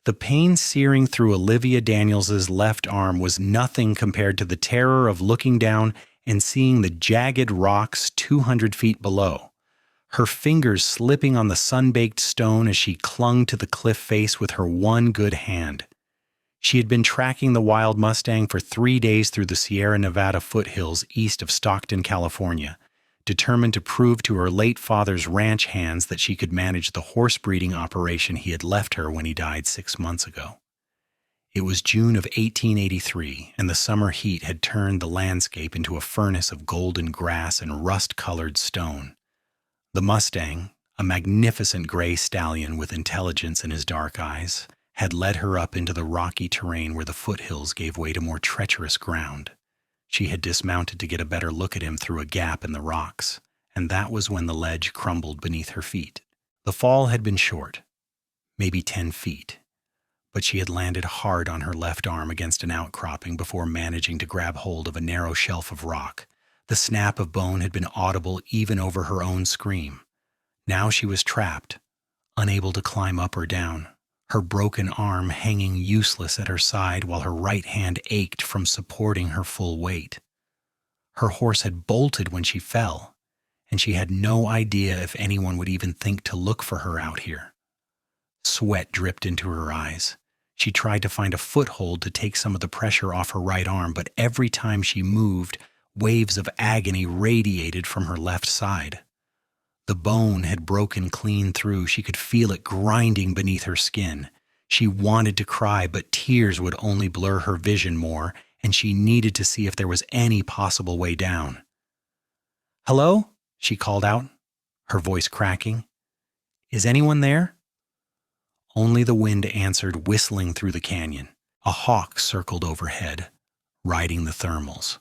The pain searing through Olivia Daniels's left arm was nothing compared to the terror of looking down and seeing the jagged rocks 200 feet below. Her fingers slipping on the sun-baked stone as she clung to the cliff face with her one good hand. She had been tracking the wild Mustang for 3 days through the Sierra Nevada foothills east of Stockton, California, determined to prove to her late father's ranch hands that she could manage the horse breeding operation he had left her when he died 6 months ago. It was June of 1883, and the summer heat had turned the landscape into a furnace of golden grass and rust-colored stone. The Mustang, a magnificent gray stallion with intelligence in his dark eyes, had led her up into the rocky terrain where the foothills gave way to more treacherous ground. She had dismounted to get a better look at him through a gap in the rocks, and that was when the ledge crumbled beneath her feet. The fall had been short, maybe 10 feet, but she had landed hard on her left arm against an outcropping before managing to grab hold of a narrow shelf of rock. The snap of bone had been audible even over her own scream. Now she was trapped, unable to climb up or down, her broken arm hanging useless at her side while her right hand ached from supporting her full weight. Her horse had bolted when she fell, and she had no idea if anyone would even think to look for her out here. Sweat dripped into her eyes. She tried to find a foothold to take some of the pressure off her right arm, but every time she moved, waves of agony radiated from her left side. The bone had broken clean through. She could feel it grinding beneath her skin. She wanted to cry, but tears would only blur her vision more, and she needed to see if there was any possible way down. "Hello?" she called out, her voice cracking. "Is anyone there?" Only the wind answered, whistling through the canyon. A hawk circled overhead, riding the thermals.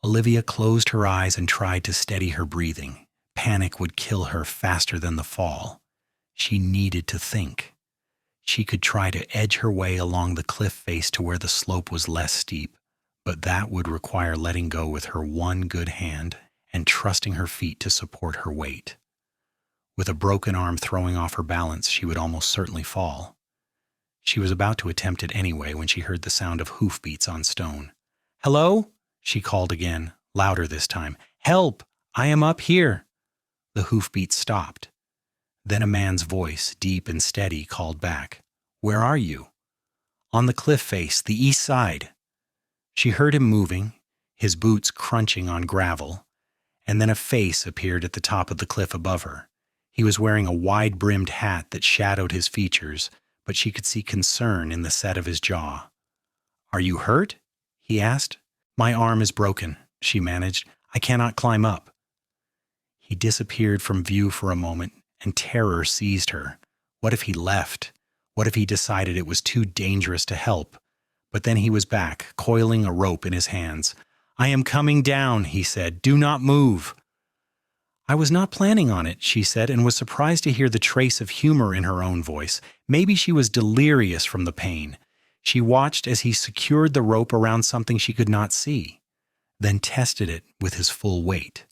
Olivia closed her eyes and tried to steady her breathing. Panic would kill her faster than the fall. She needed to think. She could try to edge her way along the cliff face to where the slope was less steep, but that would require letting go with her one good hand and trusting her feet to support her weight. With a broken arm throwing off her balance, she would almost certainly fall. She was about to attempt it anyway when she heard the sound of hoofbeats on stone. "Hello?" she called again, louder this time. "Help! I am up here." The hoofbeats stopped. Then a man's voice, deep and steady, called back, "Where are you?" "On the cliff face, the east side." She heard him moving, his boots crunching on gravel, and then a face appeared at the top of the cliff above her. He was wearing a wide-brimmed hat that shadowed his features, but she could see concern in the set of his jaw. "Are you hurt?" he asked. "My arm is broken," she managed. "I cannot climb up." He disappeared from view for a moment, and terror seized her. What if he left? What if he decided it was too dangerous to help? But then he was back, coiling a rope in his hands. "I am coming down," he said. "Do not move." "I was not planning on it," she said, and was surprised to hear the trace of humor in her own voice. Maybe she was delirious from the pain. She watched as he secured the rope around something she could not see, then tested it with his full weight.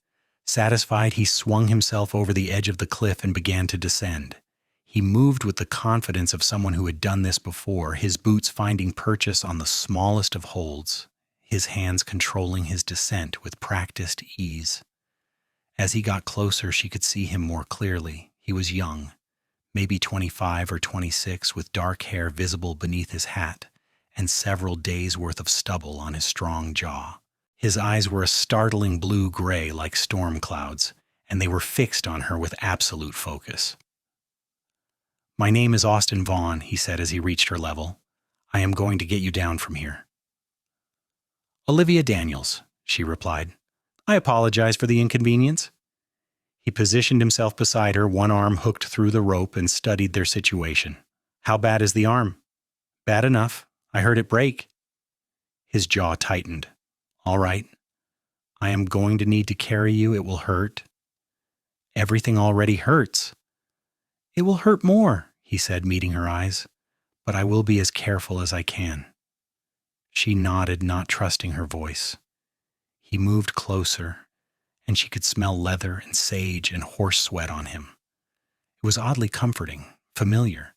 Satisfied, he swung himself over the edge of the cliff and began to descend. He moved with the confidence of someone who had done this before, his boots finding purchase on the smallest of holds, his hands controlling his descent with practiced ease. As he got closer, she could see him more clearly. He was young, maybe 25 or 26, with dark hair visible beneath his hat and several days' worth of stubble on his strong jaw. His eyes were a startling blue-gray like storm clouds, and they were fixed on her with absolute focus. "My name is Austin Vaughn," he said as he reached her level. "I am going to get you down from here." "Olivia Daniels," she replied. "I apologize for the inconvenience." He positioned himself beside her, one arm hooked through the rope, and studied their situation. "How bad is the arm?" "Bad enough. I heard it break." His jaw tightened. "All right. I am going to need to carry you. It will hurt." "Everything already hurts." "It will hurt more," he said, meeting her eyes. "But I will be as careful as I can." She nodded, not trusting her voice. He moved closer, and she could smell leather and sage and horse sweat on him. It was oddly comforting, familiar.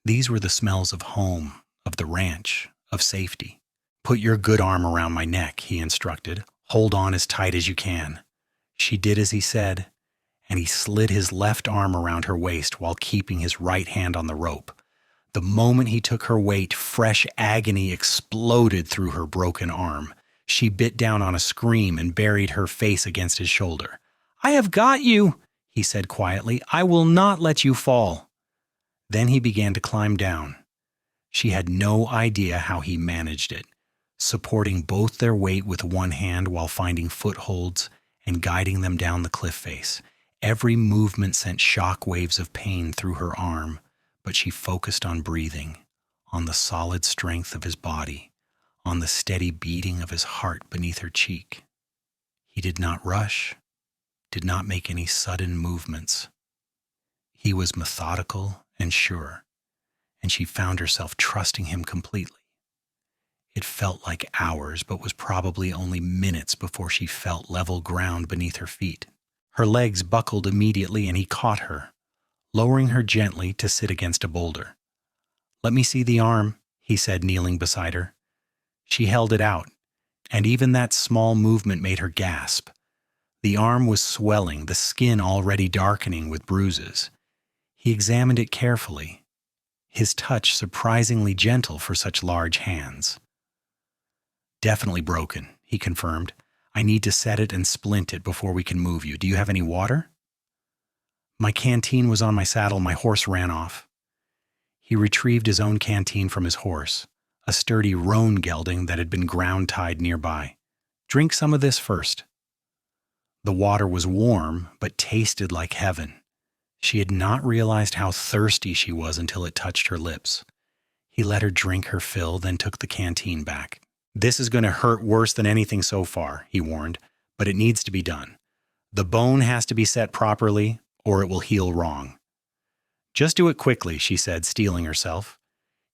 These were the smells of home, of the ranch, of safety. "Put your good arm around my neck," he instructed. "Hold on as tight as you can." She did as he said, and he slid his left arm around her waist while keeping his right hand on the rope. The moment he took her weight, fresh agony exploded through her broken arm. She bit down on a scream and buried her face against his shoulder. "I have got you," he said quietly. "I will not let you fall." Then he began to climb down. She had no idea how he managed it, supporting both their weight with one hand while finding footholds and guiding them down the cliff face. Every movement sent shock waves of pain through her arm, but she focused on breathing, on the solid strength of his body, on the steady beating of his heart beneath her cheek. He did not rush, did not make any sudden movements. He was methodical and sure, and she found herself trusting him completely. It felt like hours, but was probably only minutes before she felt level ground beneath her feet. Her legs buckled immediately, and he caught her, lowering her gently to sit against a boulder. "Let me see the arm," he said, kneeling beside her. She held it out, and even that small movement made her gasp. The arm was swelling, the skin already darkening with bruises. He examined it carefully, his touch surprisingly gentle for such large hands. "Definitely broken," he confirmed. "I need to set it and splint it before we can move you. Do you have any water?" "My canteen was on my saddle. My horse ran off." He retrieved his own canteen from his horse, a sturdy roan gelding that had been ground-tied nearby. "Drink some of this first." The water was warm, but tasted like heaven. She had not realized how thirsty she was until it touched her lips. He let her drink her fill, then took the canteen back. "This is going to hurt worse than anything so far," he warned, "but it needs to be done. The bone has to be set properly, or it will heal wrong." "Just do it quickly," she said, steeling herself.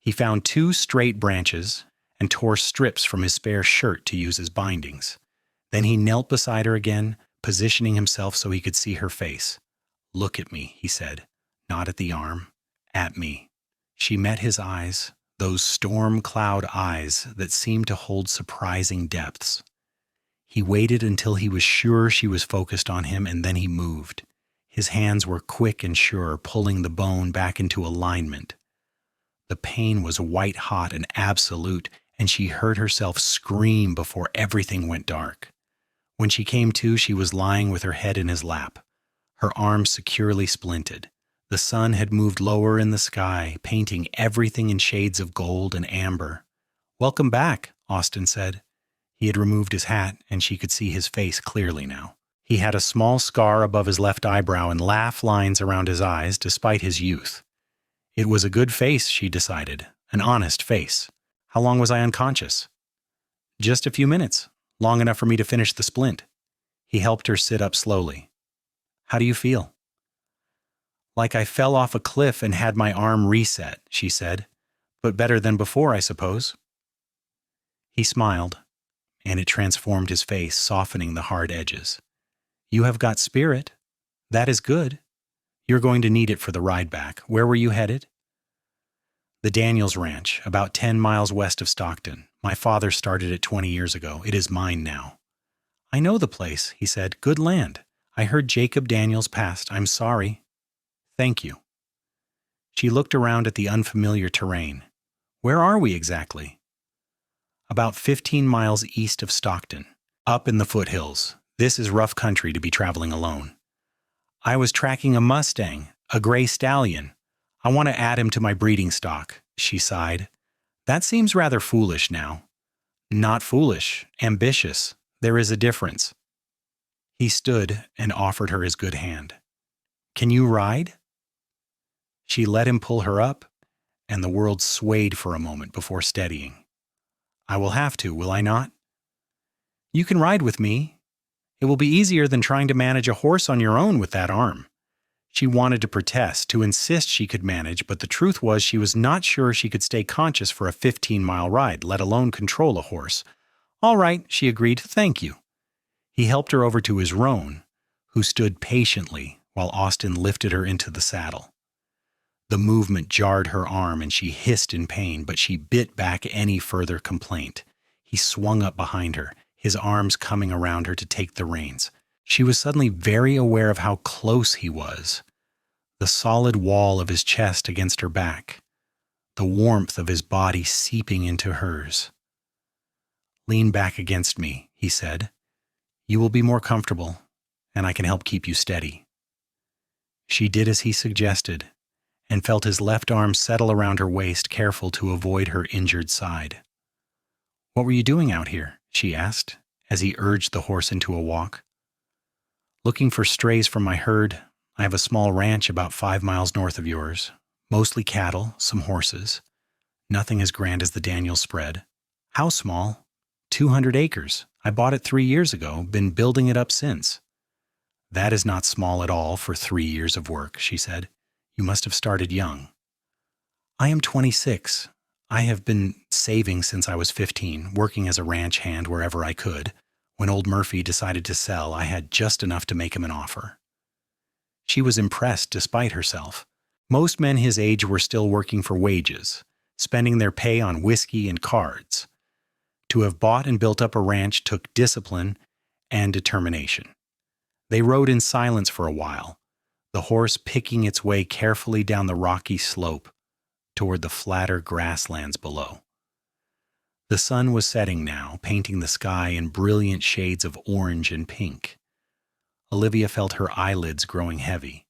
He found 2 straight branches and tore strips from his spare shirt to use as bindings. Then he knelt beside her again, positioning himself so he could see her face. "Look at me," he said, not at the arm, at me. She met his eyes, those storm cloud eyes that seemed to hold surprising depths. He waited until he was sure she was focused on him, and then he moved. His hands were quick and sure, pulling the bone back into alignment. The pain was white-hot and absolute, and she heard herself scream before everything went dark. When she came to, she was lying with her head in his lap, her arms securely splinted. The sun had moved lower in the sky, painting everything in shades of gold and amber. "Welcome back," Austin said. He had removed his hat, and she could see his face clearly now. He had a small scar above his left eyebrow and laugh lines around his eyes, despite his youth. It was a good face, she decided, an honest face. "How long was I unconscious?" "Just a few minutes, long enough for me to finish the splint." He helped her sit up slowly. "How do you feel?" "Like I fell off a cliff and had my arm reset," she said. "But better than before, I suppose." He smiled, and it transformed his face, softening the hard edges. "You have got spirit. That is good. You're going to need it for the ride back. Where were you headed?" "The Daniels Ranch, about 10 miles west of Stockton. My father started it 20 years ago. It is mine now." "I know the place," he said. "Good land. I heard Jacob Daniels passed. I'm sorry." "Thank you." She looked around at the unfamiliar terrain. "Where are we exactly?" "About 15 miles east of Stockton, up in the foothills. This is rough country to be traveling alone." "I was tracking a Mustang, a gray stallion. I want to add him to my breeding stock," she sighed. "That seems rather foolish now." "Not foolish, ambitious. There is a difference." He stood and offered her his good hand. "Can you ride?" She let him pull her up, and the world swayed for a moment before steadying. "I will have to, will I not?" "You can ride with me. It will be easier than trying to manage a horse on your own with that arm." She wanted to protest, to insist she could manage, but the truth was she was not sure she could stay conscious for a 15-mile ride, let alone control a horse. "All right," she agreed. "Thank you." He helped her over to his roan, who stood patiently while Austin lifted her into the saddle. The movement jarred her arm and she hissed in pain, but she bit back any further complaint. He swung up behind her, his arms coming around her to take the reins. She was suddenly very aware of how close he was. The solid wall of his chest against her back, the warmth of his body seeping into hers. "Lean back against me," he said. "You will be more comfortable, and I can help keep you steady." She did as he suggested, and felt his left arm settle around her waist, careful to avoid her injured side. "What were you doing out here?" she asked, as he urged the horse into a walk. "Looking for strays from my herd. I have a small ranch about 5 miles north of yours. Mostly cattle, some horses. Nothing as grand as the Daniels spread." "How small?" 200 acres. I bought it 3 years ago, been building it up since." "That is not small at all for 3 years of work," she said. "You must have started young." "I am 26. I have been saving since I was 15, working as a ranch hand wherever I could. When old Murphy decided to sell, I had just enough to make him an offer." She was impressed despite herself. Most men his age were still working for wages, spending their pay on whiskey and cards. To have bought and built up a ranch took discipline and determination. They rode in silence for a while, the horse picking its way carefully down the rocky slope toward the flatter grasslands below. The sun was setting now, painting the sky in brilliant shades of orange and pink. Olivia felt her eyelids growing heavy.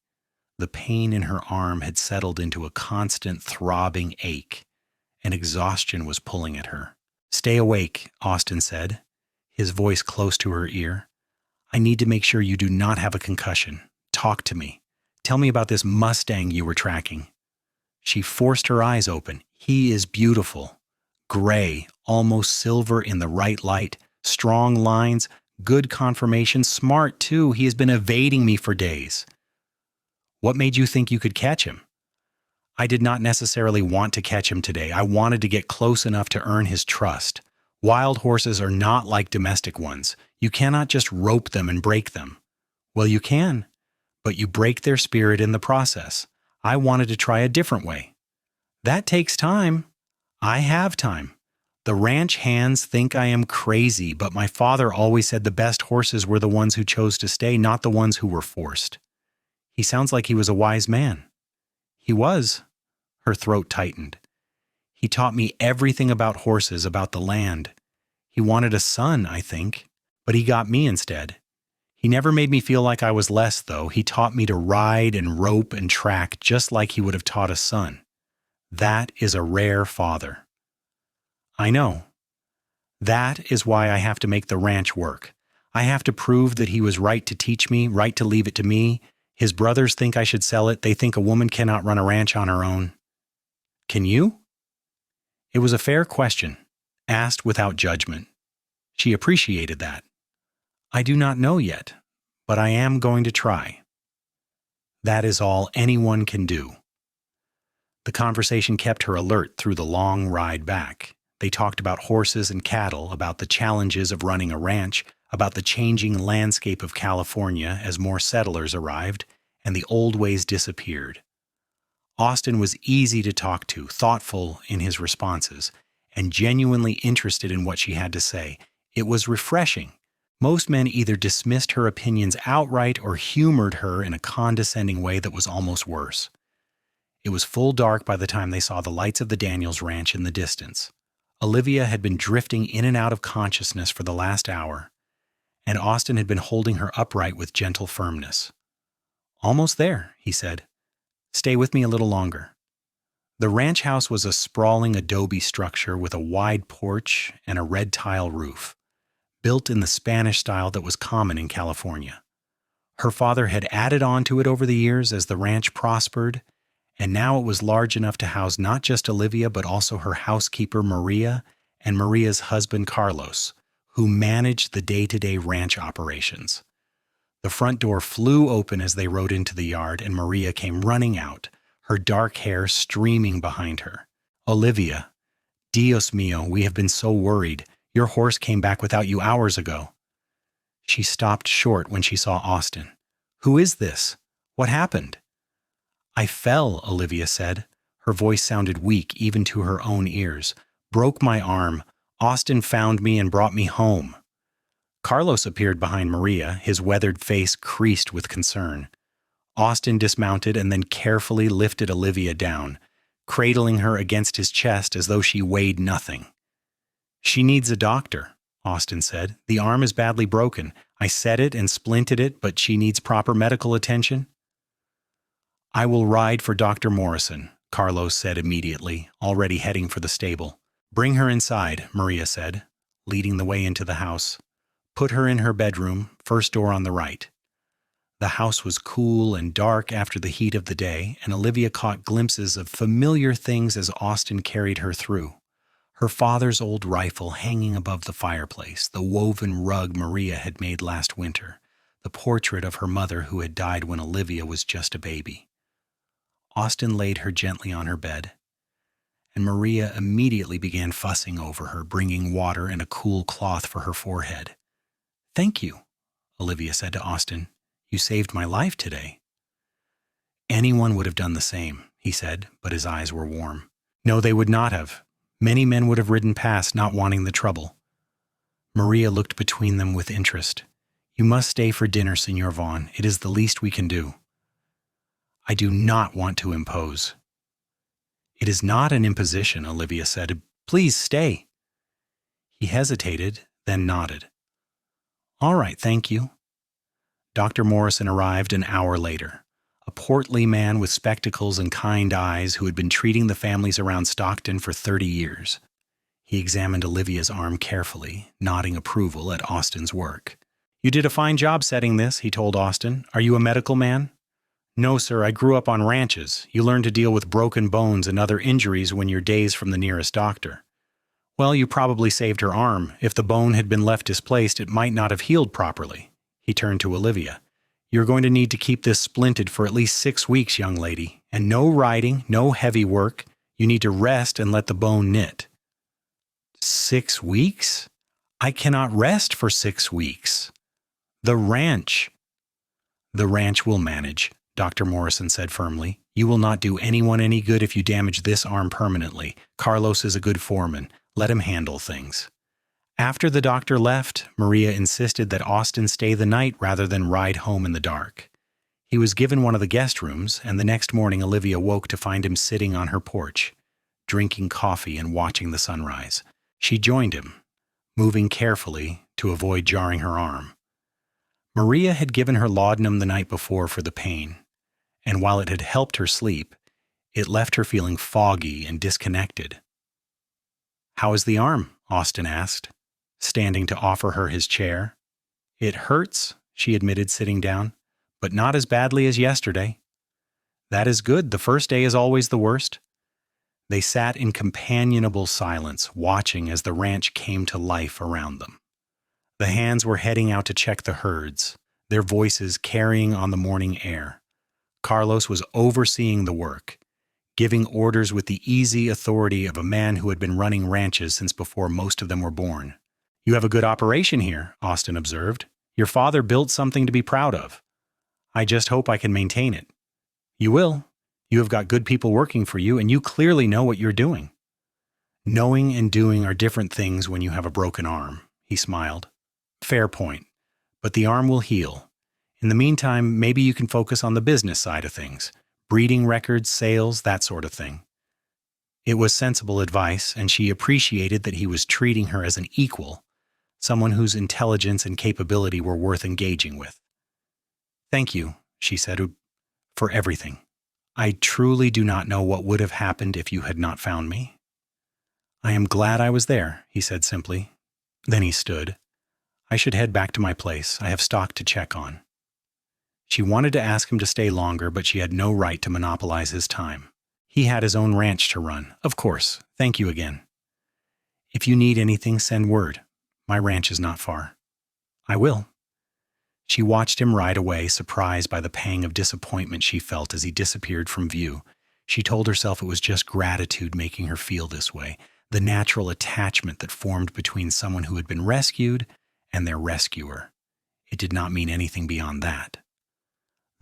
The pain in her arm had settled into a constant throbbing ache, and exhaustion was pulling at her. "Stay awake," Austin said, his voice close to her ear. "I need to make sure you do not have a concussion. Talk to me. Tell me about this Mustang you were tracking." She forced her eyes open. "He is beautiful. Gray, almost silver in the right light, strong lines, good conformation, smart too. He has been evading me for days." "What made you think you could catch him?" "I did not necessarily want to catch him today. I wanted to get close enough to earn his trust. Wild horses are not like domestic ones. You cannot just rope them and break them." "Well, you can, but you break their spirit in the process. I wanted to try a different way." "That takes time." "I have time. The ranch hands think I am crazy, but my father always said the best horses were the ones who chose to stay, not the ones who were forced." He sounds like he was a wise man. "He was." Her throat tightened. "He taught me everything about horses, about the land. He wanted a son, I think, but he got me instead. He never made me feel like I was less, though. He taught me to ride and rope and track just like he would have taught a son. That is a rare father." "I know. That is why I have to make the ranch work. I have to prove that he was right to teach me, right to leave it to me. His brothers think I should sell it. They think a woman cannot run a ranch on her own." "Can you?" It was a fair question, asked without judgment. She appreciated that. "I do not know yet, but I am going to try." That is all anyone can do. The conversation kept her alert through the long ride back. They talked about horses and cattle, about the challenges of running a ranch, about the changing landscape of California as more settlers arrived and the old ways disappeared. Austin was easy to talk to, thoughtful in his responses, and genuinely interested in what she had to say. It was refreshing. Most men either dismissed her opinions outright or humored her in a condescending way that was almost worse. It was full dark by the time they saw the lights of the Daniels ranch in the distance. Olivia had been drifting in and out of consciousness for the last hour, and Austin had been holding her upright with gentle firmness. "Almost there," he said. "Stay with me a little longer." The ranch house was a sprawling adobe structure with a wide porch and a red tile roof, built in the Spanish style that was common in California. Her father had added on to it over the years as the ranch prospered, and now it was large enough to house not just Olivia but also her housekeeper Maria and Maria's husband Carlos, who managed the day-to-day ranch operations. The front door flew open as they rode into the yard, and Maria came running out, her dark hair streaming behind her. "Olivia, Dios mío, we have been so worried. Your horse came back without you hours ago." She stopped short when she saw Austin. "Who is this? What happened?" I fell, Olivia said. Her voice sounded weak even to her own ears. Broke my arm. Austin found me and brought me home. Carlos appeared behind Maria, his weathered face creased with concern. Austin dismounted and then carefully lifted Olivia down, cradling her against his chest as though she weighed nothing. She needs a doctor, Austin said. The arm is badly broken. I set it and splinted it, but she needs proper medical attention. I will ride for Dr. Morrison, Carlos said immediately, already heading for the stable. Bring her inside, Maria said, leading the way into the house. Put her in her bedroom, first door on the right. The house was cool and dark after the heat of the day, and Olivia caught glimpses of familiar things as Austin carried her through. Her father's old rifle hanging above the fireplace, the woven rug Maria had made last winter, the portrait of her mother who had died when Olivia was just a baby. Austin laid her gently on her bed, and Maria immediately began fussing over her, bringing water and a cool cloth for her forehead. Thank you, Olivia said to Austin. You saved my life today. Anyone would have done the same, he said, but his eyes were warm. No, they would not have. Many men would have ridden past, not wanting the trouble. Maria looked between them with interest. You must stay for dinner, Signor Vaughn. It is the least we can do. I do not want to impose. It is not an imposition, Olivia said. Please stay. He hesitated, then nodded. All right, thank you. Dr. Morrison arrived an hour later, a portly man with spectacles and kind eyes who had been treating the families around Stockton for 30 years. He examined Olivia's arm carefully, nodding approval at Austin's work. You did a fine job setting this, he told Austin. Are you a medical man? No, sir, I grew up on ranches. You learn to deal with broken bones and other injuries when you're days from the nearest doctor. Well, you probably saved her arm. If the bone had been left displaced, it might not have healed properly. He turned to Olivia. You're going to need to keep this splinted for at least 6 weeks, young lady. And no riding, no heavy work. You need to rest and let the bone knit. 6 weeks? I cannot rest for 6 weeks. The ranch will manage, Dr. Morrison said firmly. You will not do anyone any good if you damage this arm permanently. Carlos is a good foreman. Let him handle things. After the doctor left, Maria insisted that Austin stay the night rather than ride home in the dark. He was given one of the guest rooms, and the next morning Olivia woke to find him sitting on her porch, drinking coffee and watching the sunrise. She joined him, moving carefully to avoid jarring her arm. Maria had given her laudanum the night before for the pain, and while it had helped her sleep, it left her feeling foggy and disconnected. How is the arm? Austin asked, standing to offer her his chair. It hurts, she admitted, sitting down, but not as badly as yesterday. That is good. The first day is always the worst. They sat in companionable silence, watching as the ranch came to life around them. The hands were heading out to check the herds, their voices carrying on the morning air. Carlos was overseeing the work, giving orders with the easy authority of a man who had been running ranches since before most of them were born. You have a good operation here, Austin observed. Your father built something to be proud of. I just hope I can maintain it. You will. You have got good people working for you, and you clearly know what you're doing. Knowing and doing are different things when you have a broken arm, he smiled. Fair point. But the arm will heal. In the meantime, maybe you can focus on the business side of things. Breeding records, sales, that sort of thing. It was sensible advice, and she appreciated that he was treating her as an equal, someone whose intelligence and capability were worth engaging with. Thank you, she said, for everything. I truly do not know what would have happened if you had not found me. I am glad I was there, he said simply. Then he stood. I should head back to my place. I have stock to check on. She wanted to ask him to stay longer, but she had no right to monopolize his time. He had his own ranch to run. Of course. Thank you again. If you need anything, send word. My ranch is not far. I will. She watched him ride away, surprised by the pang of disappointment she felt as he disappeared from view. She told herself it was just gratitude making her feel this way, the natural attachment that formed between someone who had been rescued and their rescuer. It did not mean anything beyond that.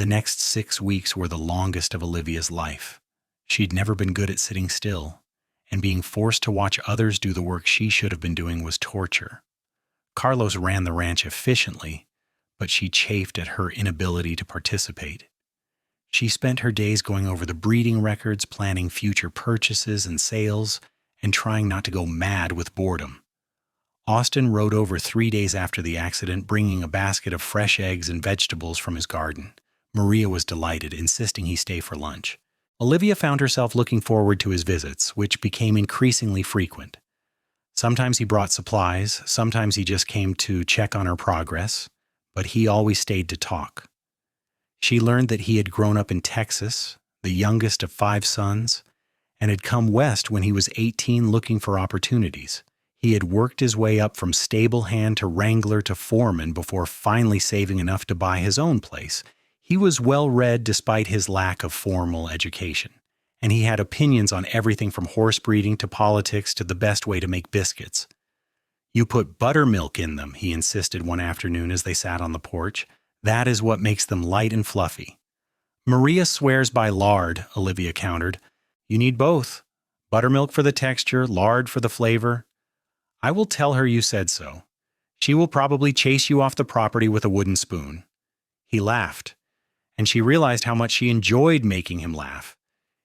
The next 6 weeks were the longest of Olivia's life. She'd never been good at sitting still, and being forced to watch others do the work she should have been doing was torture. Carlos ran the ranch efficiently, but she chafed at her inability to participate. She spent her days going over the breeding records, planning future purchases and sales, and trying not to go mad with boredom. Austin rode over 3 days after the accident, bringing a basket of fresh eggs and vegetables from his garden. Maria was delighted, insisting he stay for lunch. Olivia found herself looking forward to his visits, which became increasingly frequent. Sometimes he brought supplies, sometimes he just came to check on her progress, but he always stayed to talk. She learned that he had grown up in Texas, the youngest of 5 sons, and had come west when he was 18 looking for opportunities. He had worked his way up from stable hand to wrangler to foreman before finally saving enough to buy his own place. He was well-read despite his lack of formal education, and he had opinions on everything from horse breeding to politics to the best way to make biscuits. "You put buttermilk in them," he insisted one afternoon as they sat on the porch. "That is what makes them light and fluffy." "Maria swears by lard," Olivia countered. "You need both. Buttermilk for the texture, lard for the flavor." "I will tell her you said so. She will probably chase you off the property with a wooden spoon." He laughed, and she realized how much she enjoyed making him laugh.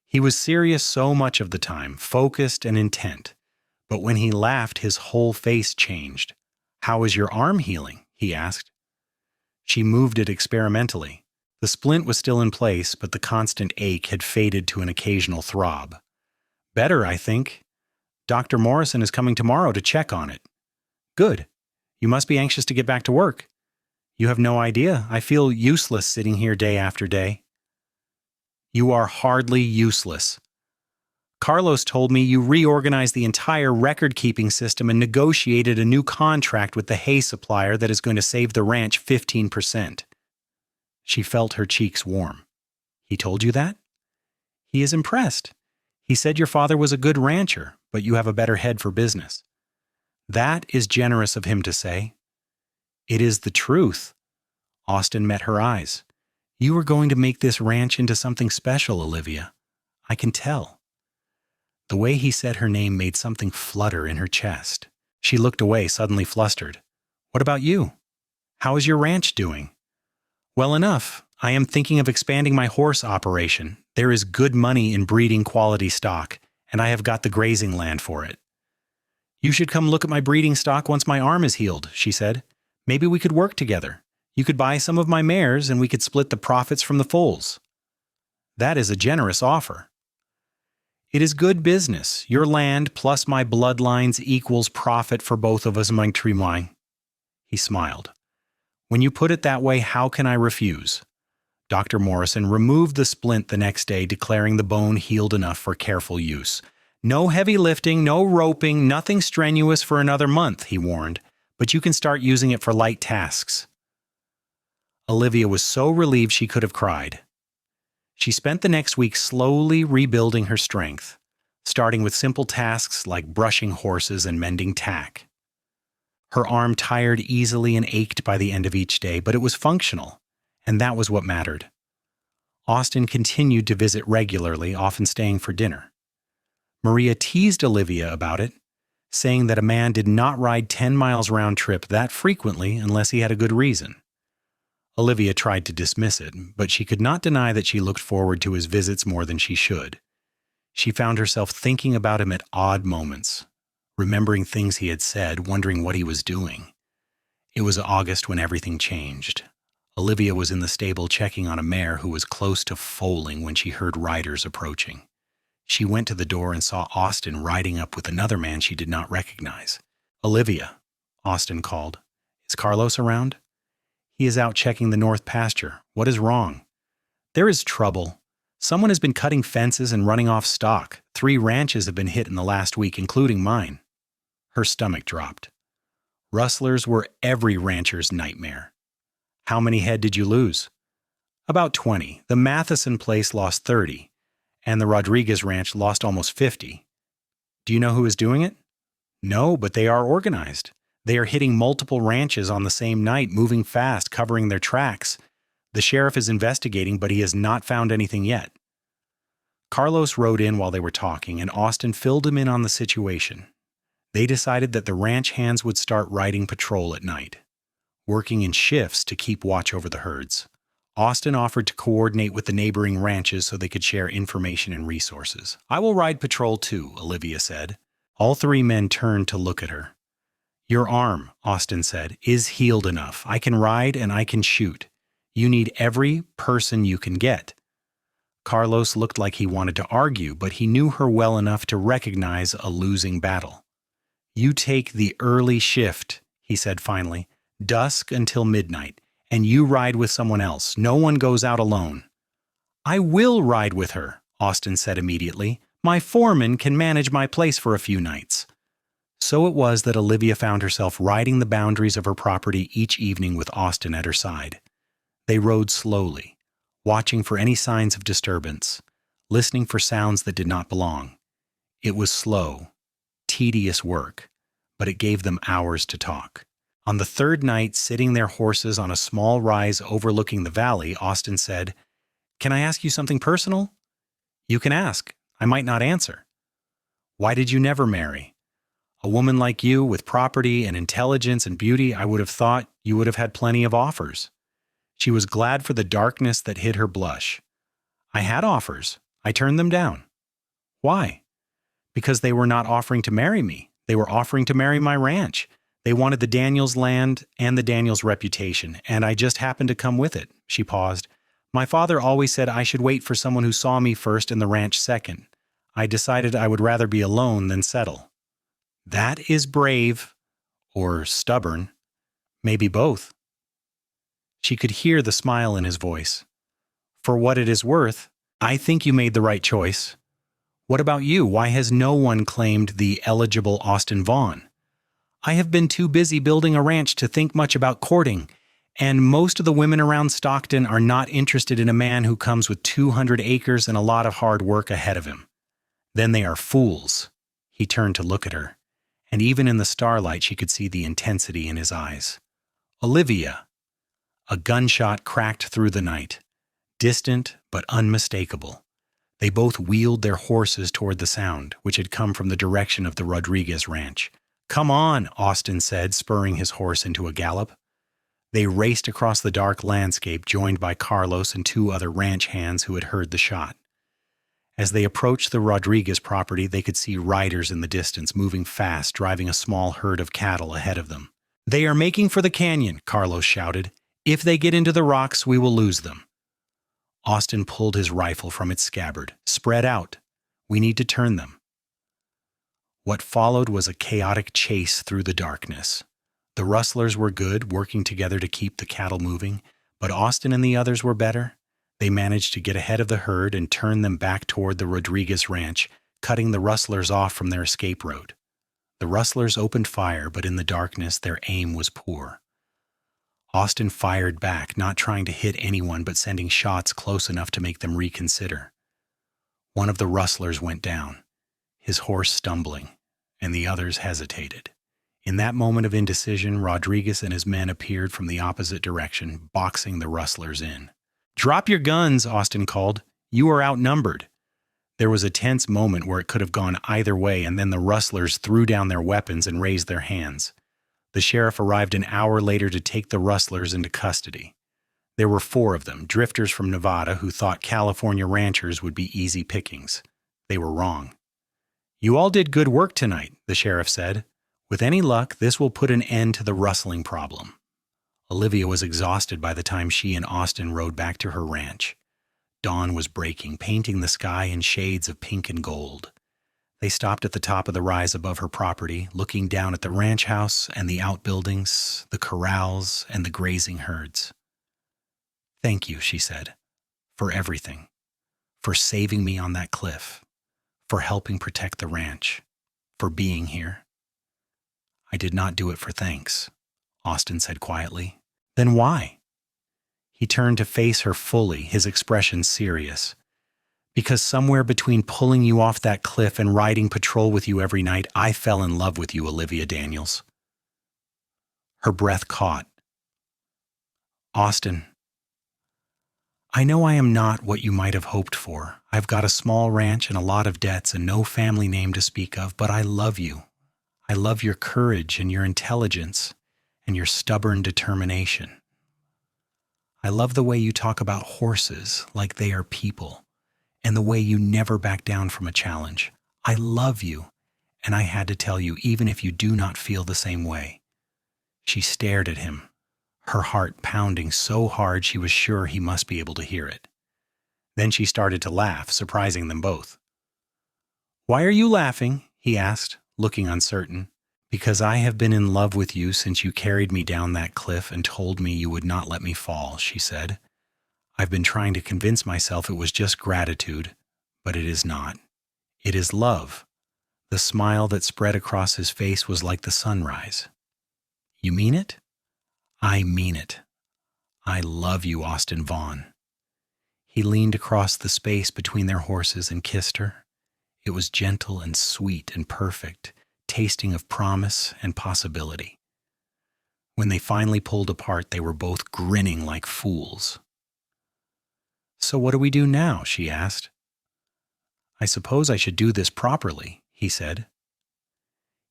He was serious so much of the time, focused and intent. But when he laughed, his whole face changed. "How is your arm healing?" he asked. She moved it experimentally. The splint was still in place, but the constant ache had faded to an occasional throb. "Better, I think. Dr. Morrison is coming tomorrow to check on it." "Good. You must be anxious to get back to work." "You have no idea. I feel useless sitting here day after day." "You are hardly useless. Carlos told me you reorganized the entire record-keeping system and negotiated a new contract with the hay supplier that is going to save the ranch 15%. She felt her cheeks warm. "He told you that?" "He is impressed. He said your father was a good rancher, but you have a better head for business." "That is generous of him to say." "It is the truth." Austin met her eyes. "You are going to make this ranch into something special, Olivia. I can tell." The way he said her name made something flutter in her chest. She looked away, suddenly flustered. "What about you? How is your ranch doing?" "Well enough. I am thinking of expanding my horse operation. There is good money in breeding quality stock, and I have got the grazing land for it." "You should come look at my breeding stock once my arm is healed," she said. "Maybe we could work together. You could buy some of my mares, and we could split the profits from the foals." "That is a generous offer." "It is good business. Your land plus my bloodlines equals profit for both of us, mein Trimwein." He smiled. "When you put it that way, how can I refuse?" Dr. Morrison removed the splint the next day, declaring the bone healed enough for careful use. "No heavy lifting, no roping, nothing strenuous for another month," he warned, "but you can start using it for light tasks." Olivia was so relieved she could have cried. She spent the next week slowly rebuilding her strength, starting with simple tasks like brushing horses and mending tack. Her arm tired easily and ached by the end of each day, but it was functional, and that was what mattered. Austin continued to visit regularly, often staying for dinner. Maria teased Olivia about it, saying that a man did not ride 10 miles round trip that frequently unless he had a good reason. Olivia tried to dismiss it, but she could not deny that she looked forward to his visits more than she should. She found herself thinking about him at odd moments, remembering things he had said, wondering what he was doing. It was August when everything changed. Olivia was in the stable checking on a mare who was close to foaling when she heard riders approaching. She went to the door and saw Austin riding up with another man she did not recognize. "Olivia," Austin called. "Is Carlos around?" "He is out checking the north pasture. What is wrong?" "There is trouble. Someone has been cutting fences and running off stock. 3 ranches have been hit in the last week, including mine." Her stomach dropped. Rustlers were every rancher's nightmare. "How many head did you lose?" "About 20. The Matheson place lost 30, and the Rodriguez ranch lost almost 50. "Do you know who is doing it?" "No, but they are organized. They are hitting multiple ranches on the same night, moving fast, covering their tracks. The sheriff is investigating, but he has not found anything yet. Carlos rode in while they were talking, and Austin filled him in on the situation. They decided that the ranch hands would start riding patrol at night, working in shifts to keep watch over the herds. Austin offered to coordinate with the neighboring ranches so they could share information and resources. "I will ride patrol too," Olivia said. All three men turned to look at her. "Your arm," Austin said, "is healed enough. I can ride and I can shoot. You need every person you can get." Carlos looked like he wanted to argue, but he knew her well enough to recognize a losing battle. "You take the early shift," he said finally, "dusk until midnight, and you ride with someone else. No one goes out alone." "I will ride with her," Austin said immediately. "My foreman can manage my place for a few nights." So it was that Olivia found herself riding the boundaries of her property each evening with Austin at her side. They rode slowly, watching for any signs of disturbance, listening for sounds that did not belong. It was slow, tedious work, but it gave them hours to talk. On the third night, sitting their horses on a small rise overlooking the valley, Austin said, "Can I ask you something personal?" "You can ask. I might not answer." "Why did you never marry? A woman like you, with property and intelligence and beauty, I would have thought you would have had plenty of offers." She was glad for the darkness that hid her blush. "I had offers. I turned them down." "Why?" "Because they were not offering to marry me. They were offering to marry my ranch. They wanted the Daniels land and the Daniels reputation, and I just happened to come with it." She paused. "My father always said I should wait for someone who saw me first and the ranch second. I decided I would rather be alone than settle." "That is brave, or stubborn. Maybe both." She could hear the smile in his voice. "For what it is worth, I think you made the right choice. What about you? Why has no one claimed the eligible Austin Vaughn?" "I have been too busy building a ranch to think much about courting, and most of the women around Stockton are not interested in a man who comes with 200 acres and a lot of hard work ahead of him." "Then they are fools." He turned to look at her, and even in the starlight she could see the intensity in his eyes. "Olivia." A gunshot cracked through the night, distant but unmistakable. They both wheeled their horses toward the sound, which had come from the direction of the Rodriguez ranch. "Come on," Austin said, spurring his horse into a gallop. They raced across the dark landscape, joined by Carlos and two other ranch hands who had heard the shot. As they approached the Rodriguez property, they could see riders in the distance, moving fast, driving a small herd of cattle ahead of them. "They are making for the canyon," Carlos shouted. "If they get into the rocks, we will lose them." Austin pulled his rifle from its scabbard. "Spread out. We need to turn them." What followed was a chaotic chase through the darkness. The rustlers were good, working together to keep the cattle moving, but Austin and the others were better. They managed to get ahead of the herd and turn them back toward the Rodriguez ranch, cutting the rustlers off from their escape road. The rustlers opened fire, but in the darkness their aim was poor. Austin fired back, not trying to hit anyone but sending shots close enough to make them reconsider. One of the rustlers went down, his horse stumbling, and the others hesitated. In that moment of indecision, Rodriguez and his men appeared from the opposite direction, boxing the rustlers in. "Drop your guns," Austin called. "You are outnumbered." There was a tense moment where it could have gone either way, and then the rustlers threw down their weapons and raised their hands. The sheriff arrived an hour later to take the rustlers into custody. There were 4 of them, drifters from Nevada who thought California ranchers would be easy pickings. They were wrong. "You all did good work tonight," the sheriff said. "With any luck, this will put an end to the rustling problem." Olivia was exhausted by the time she and Austin rode back to her ranch. Dawn was breaking, painting the sky in shades of pink and gold. They stopped at the top of the rise above her property, looking down at the ranch house and the outbuildings, the corrals, and the grazing herds. "Thank you," she said, "for everything, for saving me on that cliff, for helping protect the ranch, for being here." "I did not do it for thanks," Austin said quietly. "Then why?" He turned to face her fully, his expression serious. "Because somewhere between pulling you off that cliff and riding patrol with you every night, I fell in love with you, Olivia Daniels." Her breath caught. "Austin, I know I am not what you might have hoped for. I've got a small ranch and a lot of debts and no family name to speak of, but I love you. I love your courage and your intelligence and your stubborn determination. I love the way you talk about horses like they are people, and the way you never back down from a challenge. I love you, and I had to tell you even if you do not feel the same way. She stared at him, her heart pounding so hard she was sure he must be able to hear it. Then she started to laugh, surprising them both. "Why are you laughing?" he asked, looking uncertain. "Because I have been in love with you since you carried me down that cliff and told me you would not let me fall," she said. "I've been trying to convince myself it was just gratitude, but it is not. It is love." The smile that spread across his face was like the sunrise. "You mean it?" "I mean it. I love you, Austin Vaughn." He leaned across the space between their horses and kissed her. It was gentle and sweet and perfect, tasting of promise and possibility. When they finally pulled apart, they were both grinning like fools. "So what do we do now?" she asked. "I suppose I should do this properly," he said.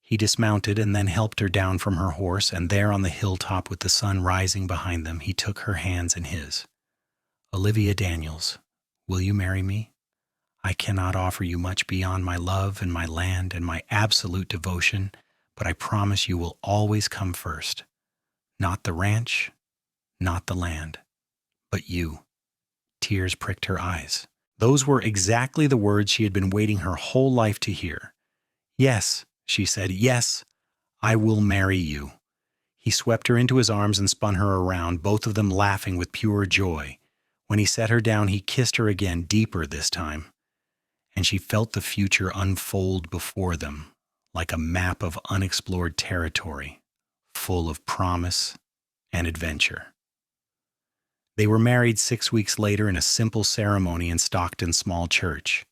He dismounted and then helped her down from her horse, and there on the hilltop with the sun rising behind them, he took her hands in his. "Olivia Daniels, will you marry me? I cannot offer you much beyond my love and my land and my absolute devotion, but I promise you will always come first. Not the ranch, not the land, but you." Tears pricked her eyes. Those were exactly the words she had been waiting her whole life to hear. "Yes," she said, "yes, I will marry you." He swept her into his arms and spun her around, both of them laughing with pure joy. When he set her down, he kissed her again, deeper this time, and she felt the future unfold before them like a map of unexplored territory, full of promise and adventure. They were married 6 weeks later in a simple ceremony in Stockton's small church.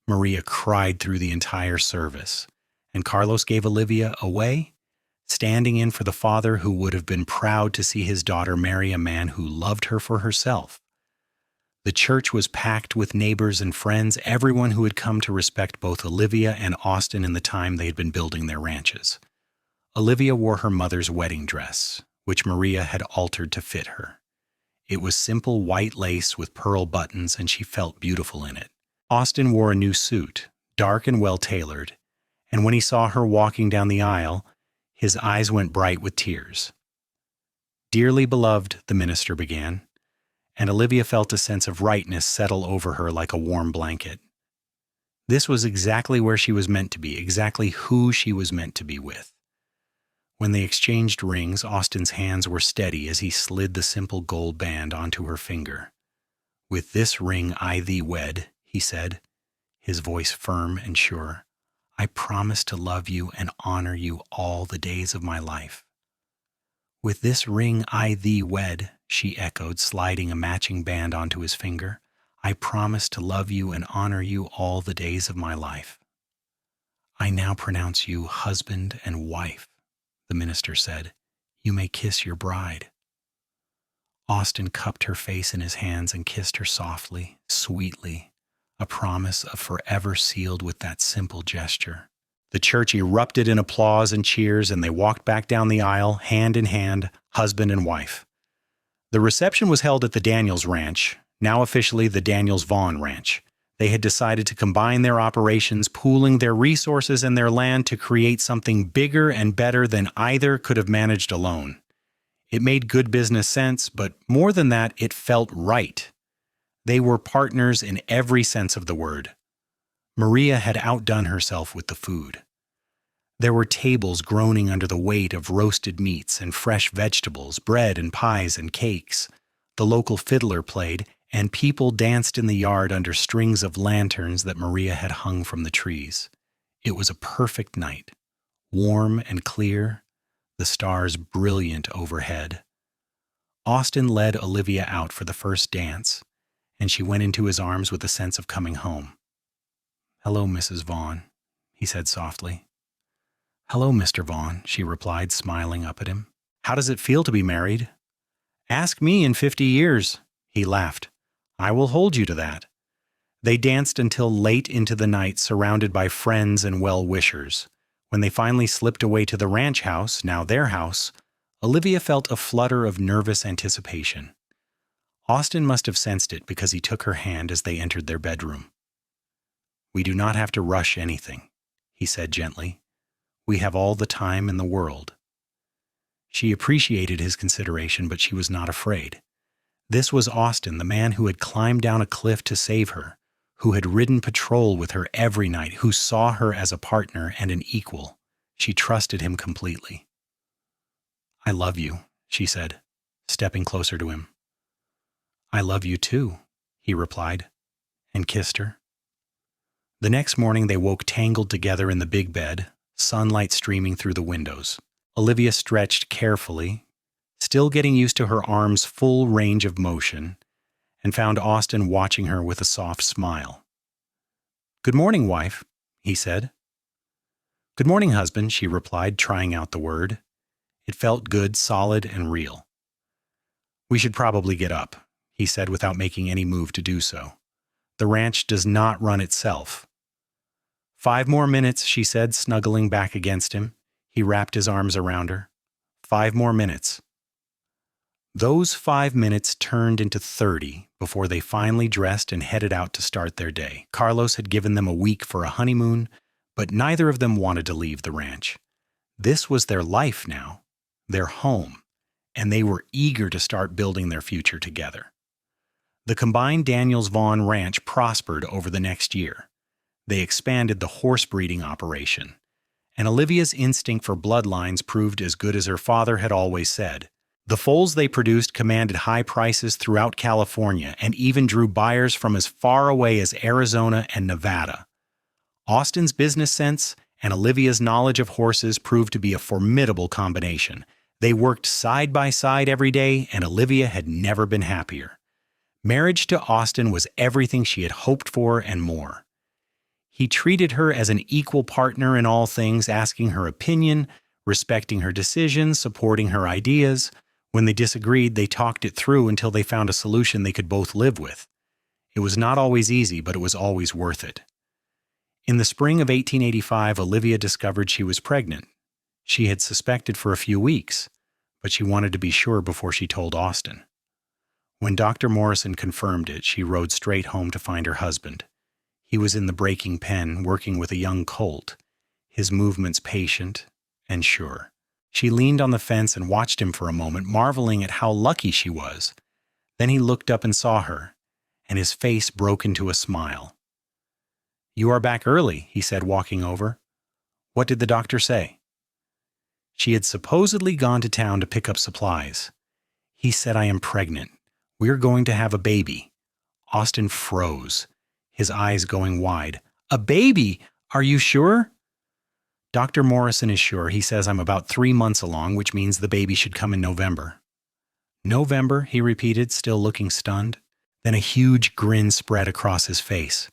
Maria cried through the entire service, and Carlos gave Olivia away, standing in for the father who would have been proud to see his daughter marry a man who loved her for herself. The church was packed with neighbors and friends, everyone who had come to respect both Olivia and Austin in the time they had been building their ranches. Olivia wore her mother's wedding dress, which Maria had altered to fit her. It was simple white lace with pearl buttons, and she felt beautiful in it. Austin wore a new suit, dark and well-tailored, and when he saw her walking down the aisle, his eyes went bright with tears. "Dearly beloved," the minister began, and Olivia felt a sense of rightness settle over her like a warm blanket. This was exactly where she was meant to be, exactly who she was meant to be with. When they exchanged rings, Austin's hands were steady as he slid the simple gold band onto her finger. "With this ring I thee wed," he said, his voice firm and sure. "I promise to love you and honor you all the days of my life." "With this ring I thee wed," she echoed, sliding a matching band onto his finger. "I promise to love you and honor you all the days of my life." "I now pronounce you husband and wife," the minister said. "You may kiss your bride." Austin cupped her face in his hands and kissed her softly, sweetly, a promise of forever sealed with that simple gesture. The church erupted in applause and cheers, and they walked back down the aisle, hand in hand, husband and wife. The reception was held at the Daniels Ranch, now officially the Daniels Vaughn Ranch. They had decided to combine their operations, pooling their resources and their land to create something bigger and better than either could have managed alone. It made good business sense, but more than that, it felt right. They were partners in every sense of the word. Maria had outdone herself with the food. There were tables groaning under the weight of roasted meats and fresh vegetables, bread and pies and cakes. The local fiddler played, and people danced in the yard under strings of lanterns that Maria had hung from the trees. It was a perfect night, warm and clear, the stars brilliant overhead. Austin led Olivia out for the first dance, and she went into his arms with a sense of coming home. "Hello, Mrs. Vaughn," he said softly. "Hello, Mr. Vaughn," she replied, smiling up at him. "How does it feel to be married?" "Ask me in 50 years," he laughed. I will hold you to that. They danced until late into the night, surrounded by friends and well-wishers. When they finally slipped away to the ranch house, now their house, Olivia felt a flutter of nervous anticipation. Austin must have sensed it because he took her hand as they entered their bedroom. "We do not have to rush anything," he said gently. "We have all the time in the world." She appreciated his consideration, but she was not afraid. This was Austin, the man who had climbed down a cliff to save her, who had ridden patrol with her every night, who saw her as a partner and an equal. She trusted him completely. "I love you," she said, stepping closer to him. "I love you too," he replied, and kissed her. The next morning they woke tangled together in the big bed, sunlight streaming through the windows. Olivia stretched carefully, still getting used to her arm's full range of motion, and found Austin watching her with a soft smile. "Good morning, wife," he said. "Good morning, husband," she replied, trying out the word. It felt good, solid, and real. "We should probably get up," he said without making any move to do so. "The ranch does not run itself." "5 more minutes," she said, snuggling back against him. He wrapped his arms around her. 5 more minutes. Those 5 minutes turned into 30 before they finally dressed and headed out to start their day. Carlos had given them a week for a honeymoon, but neither of them wanted to leave the ranch. This was their life now, their home, and they were eager to start building their future together. The combined Daniels-Vaughn ranch prospered over the next year. They expanded the horse breeding operation, and Olivia's instinct for bloodlines proved as good as her father had always said. The foals they produced commanded high prices throughout California and even drew buyers from as far away as Arizona and Nevada. Austin's business sense and Olivia's knowledge of horses proved to be a formidable combination. They worked side by side every day, and Olivia had never been happier. Marriage to Austin was everything she had hoped for and more. He treated her as an equal partner in all things, asking her opinion, respecting her decisions, supporting her ideas. When they disagreed, they talked it through until they found a solution they could both live with. It was not always easy, but it was always worth it. In the spring of 1885, Olivia discovered she was pregnant. She had suspected for a few weeks, but she wanted to be sure before she told Austin. When Dr. Morrison confirmed it, she rode straight home to find her husband. He was in the breaking pen, working with a young colt, his movements patient and sure. She leaned on the fence and watched him for a moment, marveling at how lucky she was. Then he looked up and saw her, and his face broke into a smile. "You are back early," he said, walking over. "What did the doctor say?" She had supposedly gone to town to pick up supplies. "He said I am pregnant. We're going to have a baby." Austin froze, his eyes going wide. "A baby? Are you sure?" "Dr. Morrison is sure. He says I'm about 3 months along, which means the baby should come in November." "November," he repeated, still looking stunned. Then a huge grin spread across his face.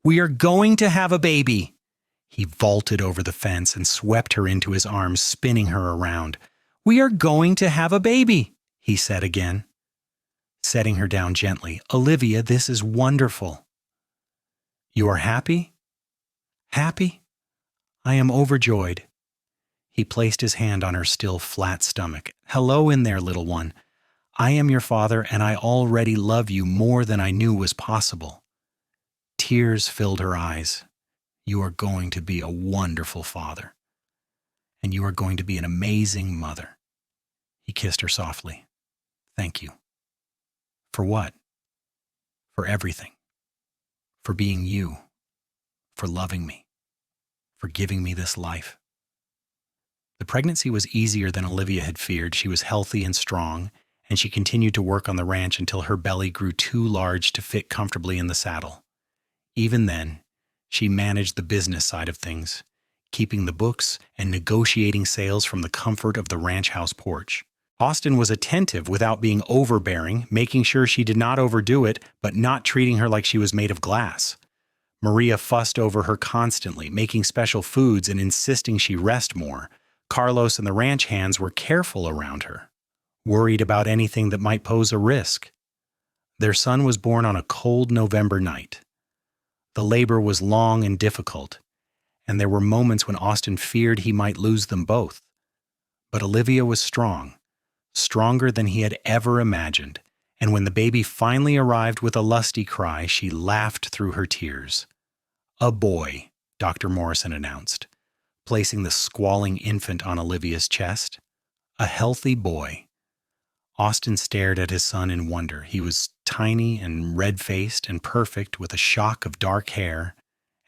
"We are going to have a baby!" He vaulted over the fence and swept her into his arms, spinning her around. "We are going to have a baby," he said again, setting her down gently. "Olivia, this is wonderful." "You are happy?" "Happy? I am overjoyed." He placed his hand on her still flat stomach. "Hello in there, little one. I am your father, and I already love you more than I knew was possible." Tears filled her eyes. "You are going to be a wonderful father, and you are going to be an amazing mother." He kissed her softly. "Thank you." "For what?" "For everything. For being you. For loving me. For giving me this life." The pregnancy was easier than Olivia had feared. She was healthy and strong, and she continued to work on the ranch until her belly grew too large to fit comfortably in the saddle. Even then, she managed the business side of things, keeping the books and negotiating sales from the comfort of the ranch house porch. Austin was attentive without being overbearing, making sure she did not overdo it, but not treating her like she was made of glass. Maria fussed over her constantly, making special foods and insisting she rest more. Carlos and the ranch hands were careful around her, worried about anything that might pose a risk. Their son was born on a cold November night. The labor was long and difficult, and there were moments when Austin feared he might lose them both. But Olivia was strong, stronger than he had ever imagined, and when the baby finally arrived with a lusty cry, she laughed through her tears. "A boy," Dr. Morrison announced, placing the squalling infant on Olivia's chest. "A healthy boy." Austin stared at his son in wonder. He was tiny and red-faced and perfect, with a shock of dark hair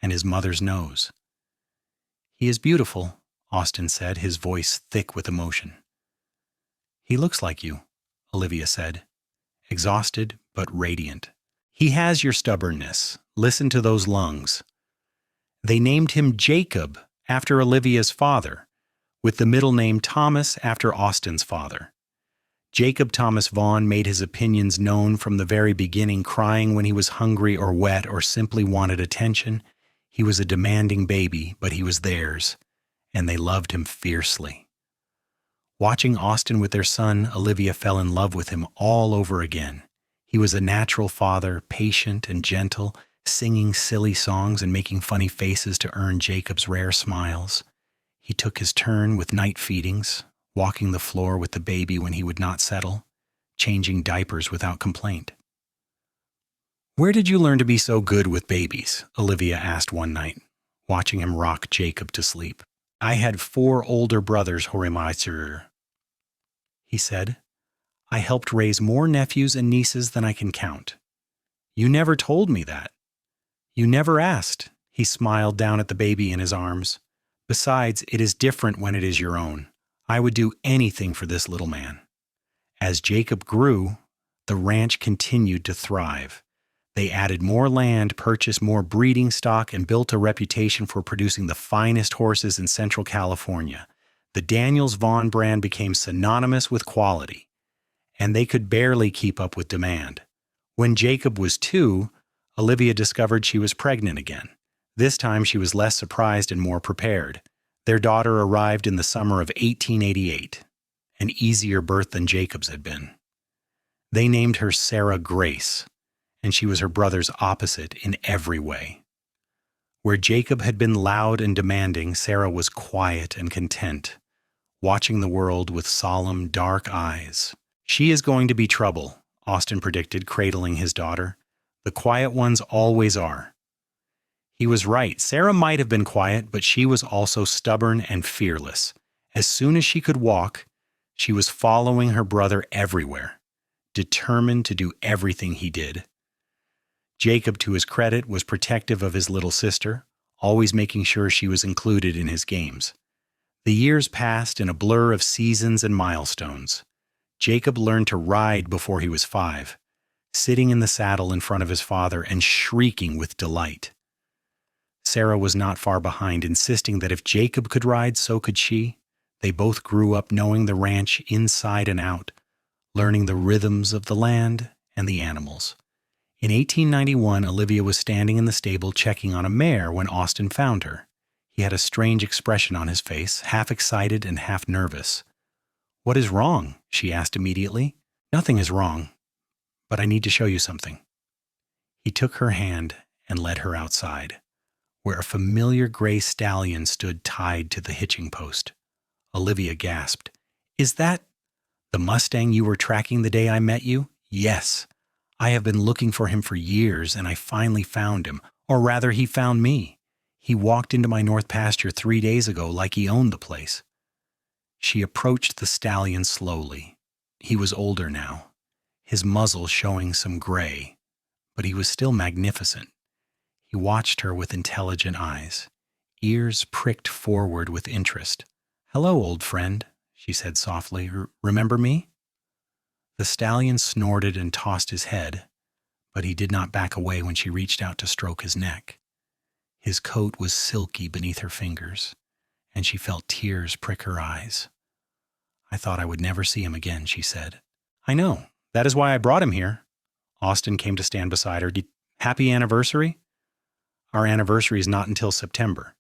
and his mother's nose. "He is beautiful," Austin said, his voice thick with emotion. "He looks like you," Olivia said, exhausted but radiant. "He has your stubbornness. Listen to those lungs." They named him Jacob after Olivia's father, with the middle name Thomas after Austin's father. Jacob Thomas Vaughn made his opinions known from the very beginning, crying when he was hungry or wet or simply wanted attention. He was a demanding baby, but he was theirs, and they loved him fiercely. Watching Austin with their son, Olivia fell in love with him all over again. He was a natural father, patient and gentle, singing silly songs and making funny faces to earn Jacob's rare smiles. He took his turn with night feedings, walking the floor with the baby when he would not settle, changing diapers without complaint. "Where did you learn to be so good with babies?" Olivia asked one night, watching him rock Jacob to sleep. "I had 4 older brothers, Horimaiser," he said. "I helped raise more nephews and nieces than I can count." "You never told me that." "You never asked." He smiled down at the baby in his arms. "Besides, it is different when it is your own. I would do anything for this little man." As Jacob grew, the ranch continued to thrive. They added more land, purchased more breeding stock, and built a reputation for producing the finest horses in Central California. The Daniels Vaughn brand became synonymous with quality, and they could barely keep up with demand. When Jacob was 2, Olivia discovered she was pregnant again. This time she was less surprised and more prepared. Their daughter arrived in the summer of 1888, an easier birth than Jacob's had been. They named her Sarah Grace, and she was her brother's opposite in every way. Where Jacob had been loud and demanding, Sarah was quiet and content, watching the world with solemn, dark eyes. "She is going to be trouble," Austin predicted, cradling his daughter. "The quiet ones always are." He was right. Sarah might have been quiet, but she was also stubborn and fearless. As soon as she could walk, she was following her brother everywhere, determined to do everything he did. Jacob, to his credit, was protective of his little sister, always making sure she was included in his games. The years passed in a blur of seasons and milestones. Jacob learned to ride before he was 5, sitting in the saddle in front of his father and shrieking with delight. Sarah was not far behind, insisting that if Jacob could ride, so could she. They both grew up knowing the ranch inside and out, learning the rhythms of the land and the animals. In 1891, Olivia was standing in the stable checking on a mare when Austin found her. He had a strange expression on his face, half excited and half nervous. "What is wrong?" she asked immediately. "Nothing is wrong, but I need to show you something." He took her hand and led her outside, where a familiar gray stallion stood tied to the hitching post. Olivia gasped. "Is that the Mustang you were tracking the day I met you?" "Yes. I have been looking for him for years, and I finally found him. Or rather, he found me. He walked into my north pasture 3 days ago like he owned the place." She approached the stallion slowly. He was older now, his muzzle showing some gray, but he was still magnificent. He watched her with intelligent eyes, ears pricked forward with interest. "Hello, old friend," she said softly. "Remember me?" The stallion snorted and tossed his head, but he did not back away when she reached out to stroke his neck. His coat was silky beneath her fingers, and she felt tears prick her eyes. "I thought I would never see him again," she said. "I know. That is why I brought him here." Austin came to stand beside her. "Happy anniversary?" "Our anniversary is not until September."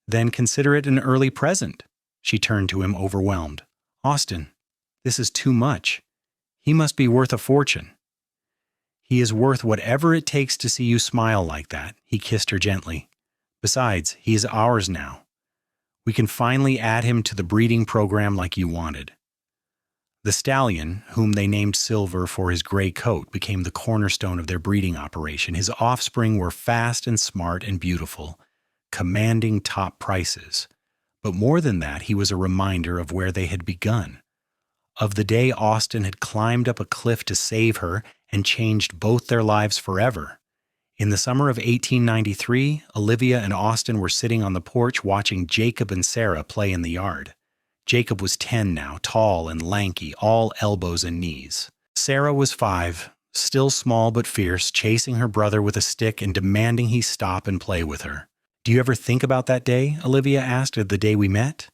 "Then consider it an early present." She turned to him, overwhelmed. "Austin, this is too much. He must be worth a fortune." He is worth whatever it takes to see you smile like that. He kissed her gently. Besides, he is ours now. We can finally add him to the breeding program like you wanted. The stallion, whom they named Silver for his gray coat, became the cornerstone of their breeding operation. His offspring were fast and smart and beautiful, commanding top prices. But more than that, he was a reminder of where they had begun, of the day Austin had climbed up a cliff to save her and changed both their lives forever. In the summer of 1893, Olivia and Austin were sitting on the porch watching Jacob and Sarah play in the yard. Jacob was 10 now, tall and lanky, all elbows and knees. Sarah was 5, still small but fierce, chasing her brother with a stick and demanding he stop and play with her. "Do you ever think about that day?" Olivia asked, "of the day we met?"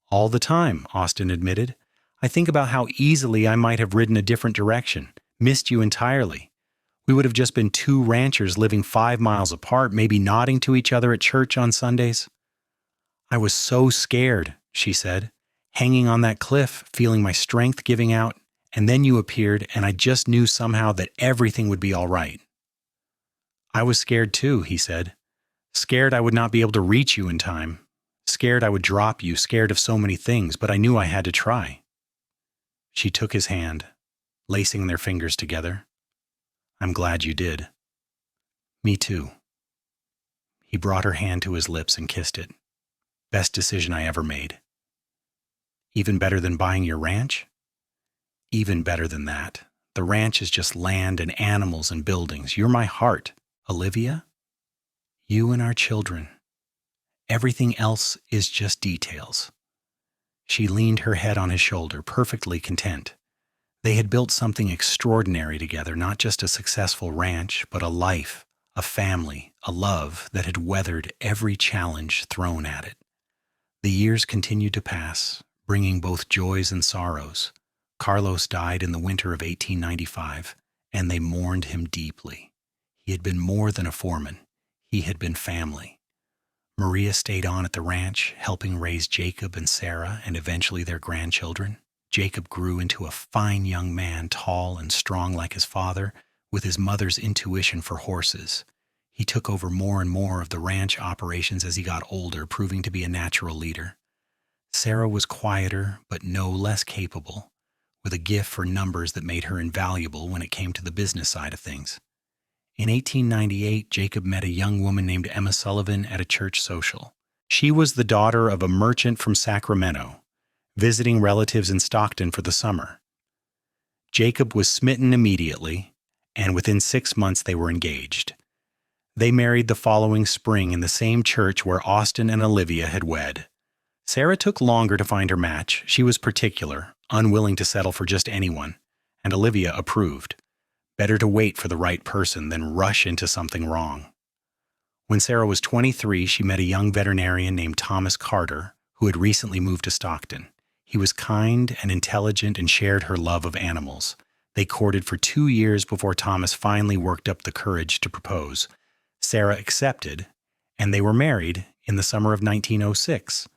"All the time," Austin admitted. "I think about how easily I might have ridden a different direction, missed you entirely. We would have just been two ranchers living 5 miles apart, maybe nodding to each other at church on Sundays." "I was so scared," she said, "hanging on that cliff, feeling my strength giving out, and then you appeared, and I just knew somehow that everything would be all right." "I was scared too," he said. "Scared I would not be able to reach you in time. Scared I would drop you, scared of so many things, but I knew I had to try." She took his hand, lacing their fingers together. "I'm glad you did." "Me too." He brought her hand to his lips and kissed it. "Best decision I ever made." "Even better than buying your ranch?" "Even better than that. The ranch is just land and animals and buildings. You're my heart. Olivia? You and our children. Everything else is just details." She leaned her head on his shoulder, perfectly content. They had built something extraordinary together, not just a successful ranch, but a life, a family, a love that had weathered every challenge thrown at it. The years continued to pass, bringing both joys and sorrows. Carlos died in the winter of 1895, and they mourned him deeply. He had been more than a foreman. He had been family. Maria stayed on at the ranch, helping raise Jacob and Sarah and eventually their grandchildren. Jacob grew into a fine young man, tall and strong like his father, with his mother's intuition for horses. He took over more and more of the ranch operations as he got older, proving to be a natural leader. Sarah was quieter, but no less capable, with a gift for numbers that made her invaluable when it came to the business side of things. In 1898, Jacob met a young woman named Emma Sullivan at a church social. She was the daughter of a merchant from Sacramento, visiting relatives in Stockton for the summer. Jacob was smitten immediately, and within 6 months they were engaged. They married the following spring in the same church where Austin and Olivia had wed. Sarah took longer to find her match. She was particular, unwilling to settle for just anyone, and Olivia approved. Better to wait for the right person than rush into something wrong. When Sarah was 23, she met a young veterinarian named Thomas Carter, who had recently moved to Stockton. He was kind and intelligent and shared her love of animals. They courted for 2 years before Thomas finally worked up the courage to propose. Sarah accepted, and they were married in the summer of 1906.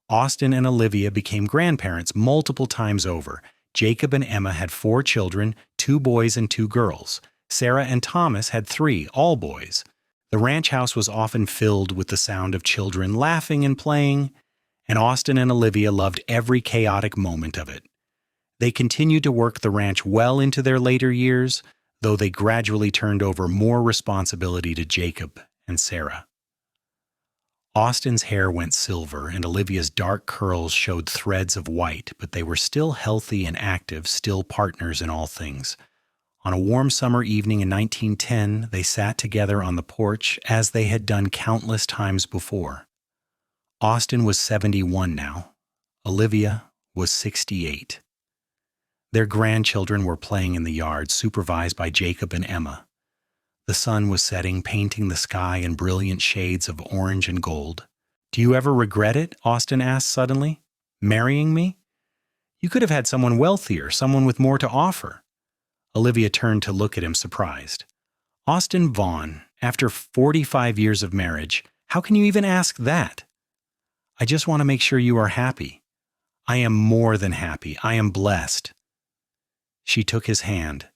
Austin and Olivia became grandparents multiple times over. Jacob and Emma had 4 children, 2 boys and 2 girls. Sarah and Thomas had 3, all boys. The ranch house was often filled with the sound of children laughing and playing, and Austin and Olivia loved every chaotic moment of it. They continued to work the ranch well into their later years, though they gradually turned over more responsibility to Jacob and Sarah. Austin's hair went silver, and Olivia's dark curls showed threads of white, but they were still healthy and active, still partners in all things. On a warm summer evening in 1910, they sat together on the porch as they had done countless times before. Austin was 71 now. Olivia was 68. Their grandchildren were playing in the yard, supervised by Jacob and Emma. The sun was setting, painting the sky in brilliant shades of orange and gold. "Do you ever regret it?" Austin asked suddenly. "Marrying me? You could have had someone wealthier, someone with more to offer." Olivia turned to look at him, surprised. "Austin Vaughn, after 45 years of marriage, how can you even ask that?" "I just want to make sure you are happy." "I am more than happy. I am blessed." She took his hand.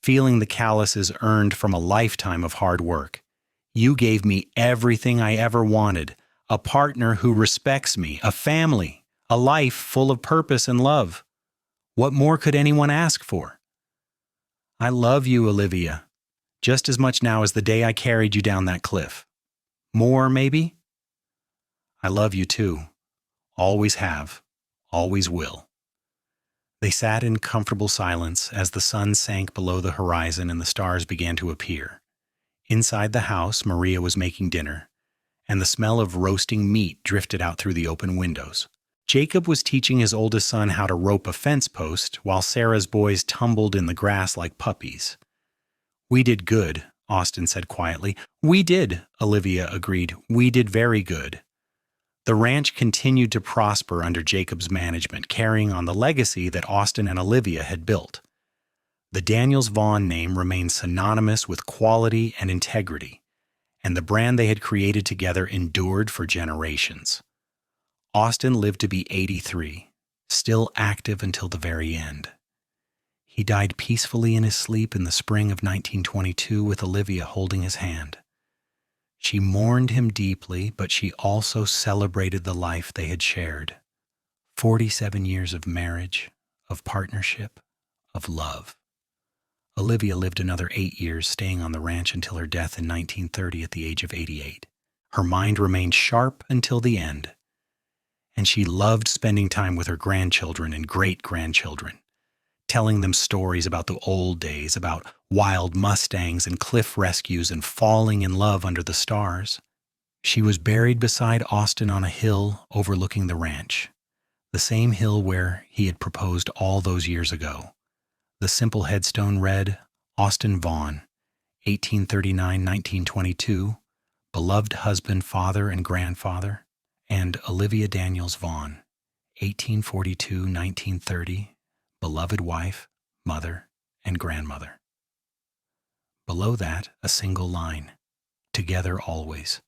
feeling the calluses earned from a lifetime of hard work. You gave me everything I ever wanted, a partner who respects me, a family, a life full of purpose and love. What more could anyone ask for? I love you, Olivia, just as much now as the day I carried you down that cliff. More, maybe? I love you too. Always have. Always will. They sat in comfortable silence as the sun sank below the horizon and the stars began to appear. Inside the house, Maria was making dinner, and the smell of roasting meat drifted out through the open windows. Jacob was teaching his oldest son how to rope a fence post, while Sarah's boys tumbled in the grass like puppies. We did good, Austin said quietly. We did, Olivia agreed. We did very good. The ranch continued to prosper under Jacob's management, carrying on the legacy that Austin and Olivia had built. The Daniels Vaughn name remained synonymous with quality and integrity, and the brand they had created together endured for generations. Austin lived to be 83, still active until the very end. He died peacefully in his sleep in the spring of 1922 with Olivia holding his hand. She mourned him deeply, but she also celebrated the life they had shared. 47 years of marriage, of partnership, of love. Olivia lived another 8 years, staying on the ranch until her death in 1930 at the age of 88. Her mind remained sharp until the end, and she loved spending time with her grandchildren and great-grandchildren, telling them stories about the old days, about wild mustangs and cliff rescues and falling in love under the stars. She was buried beside Austin on a hill overlooking the ranch, the same hill where he had proposed all those years ago. The simple headstone read, Austin Vaughn, 1839-1922, beloved husband, father, and grandfather, and Olivia Daniels Vaughn, 1842-1930, beloved wife, mother, and grandmother. Below that, a single line, together always.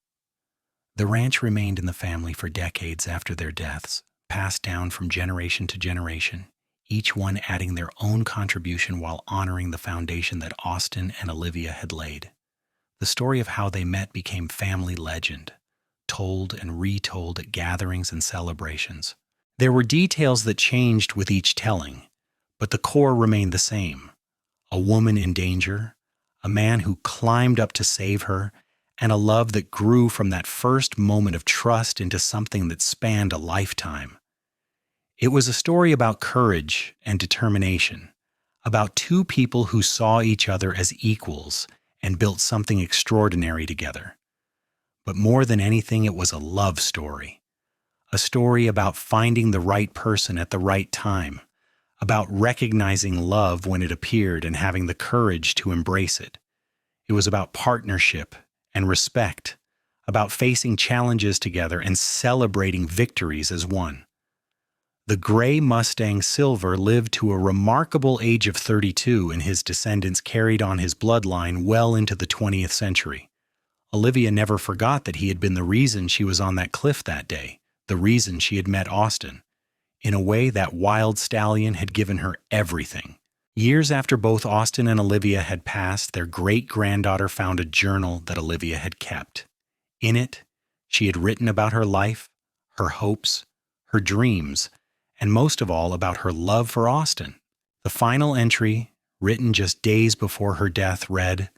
The ranch remained in the family for decades after their deaths, passed down from generation to generation, each one adding their own contribution while honoring the foundation that Austin and Olivia had laid. The story of how they met became family legend, told and retold at gatherings and celebrations. There were details that changed with each telling, but the core remained the same. A woman in danger, a man who climbed up to save her, and a love that grew from that first moment of trust into something that spanned a lifetime. It was a story about courage and determination, about two people who saw each other as equals and built something extraordinary together. But more than anything, it was a love story. A story about finding the right person at the right time, about recognizing love when it appeared and having the courage to embrace it. It was about partnership and respect, about facing challenges together and celebrating victories as one. The gray Mustang Silver lived to a remarkable age of 32, and his descendants carried on his bloodline well into the 20th century. Olivia never forgot that he had been the reason she was on that cliff that day, the reason she had met Austin. In a way, that wild stallion had given her everything. Years after both Austin and Olivia had passed, their great-granddaughter found a journal that Olivia had kept. In it, she had written about her life, her hopes, her dreams, and most of all about her love for Austin. The final entry, written just days before her death, read,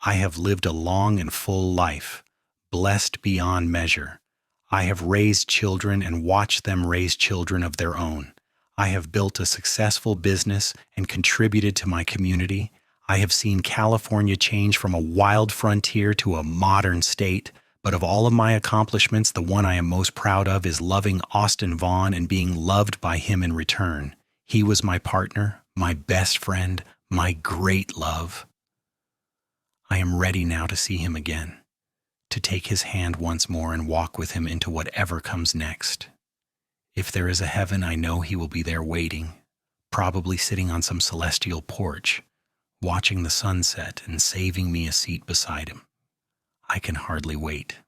I have lived a long and full life, blessed beyond measure. I have raised children and watched them raise children of their own. I have built a successful business and contributed to my community. I have seen California change from a wild frontier to a modern state. But of all of my accomplishments, the one I am most proud of is loving Austin Vaughn and being loved by him in return. He was my partner, my best friend, my great love. I am ready now to see him again, to take his hand once more and walk with him into whatever comes next. If there is a heaven, I know he will be there waiting, probably sitting on some celestial porch, watching the sunset and saving me a seat beside him. I can hardly wait.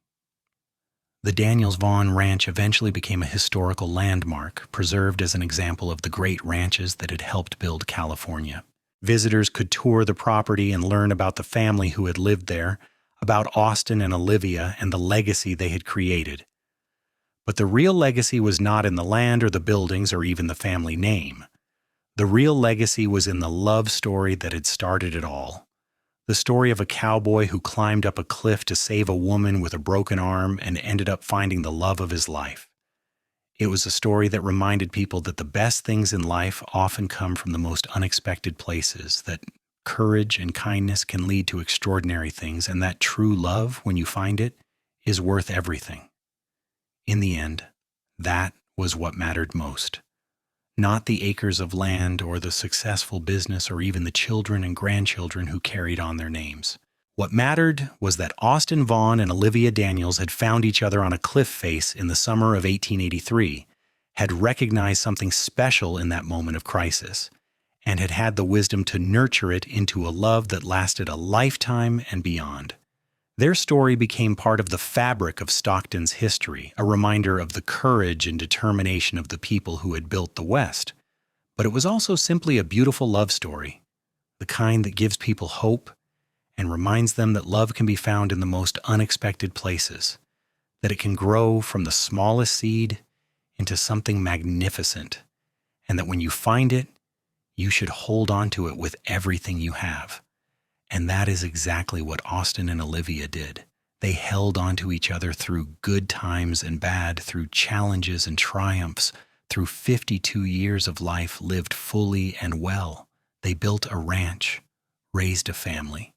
The Daniels Vaughn Ranch eventually became a historical landmark, preserved as an example of the great ranches that had helped build California. Visitors could tour the property and learn about the family who had lived there, about Austin and Olivia and the legacy they had created. But the real legacy was not in the land or the buildings or even the family name. The real legacy was in the love story that had started it all. The story of a cowboy who climbed up a cliff to save a woman with a broken arm and ended up finding the love of his life. It was a story that reminded people that the best things in life often come from the most unexpected places, that courage and kindness can lead to extraordinary things, and that true love, when you find it, is worth everything. In the end, that was what mattered most. Not the acres of land or the successful business or even the children and grandchildren who carried on their names. What mattered was that Austin Vaughn and Olivia Daniels had found each other on a cliff face in the summer of 1883, had recognized something special in that moment of crisis, and had had the wisdom to nurture it into a love that lasted a lifetime and beyond. Their story became part of the fabric of Stockton's history, a reminder of the courage and determination of the people who had built the West. But it was also simply a beautiful love story, the kind that gives people hope and reminds them that love can be found in the most unexpected places, that it can grow from the smallest seed into something magnificent, and that when you find it, you should hold on to it with everything you have. And that is exactly what Austin and Olivia did. They held on to each other through good times and bad, through challenges and triumphs, through 52 years of life lived fully and well. They built a ranch, raised a family,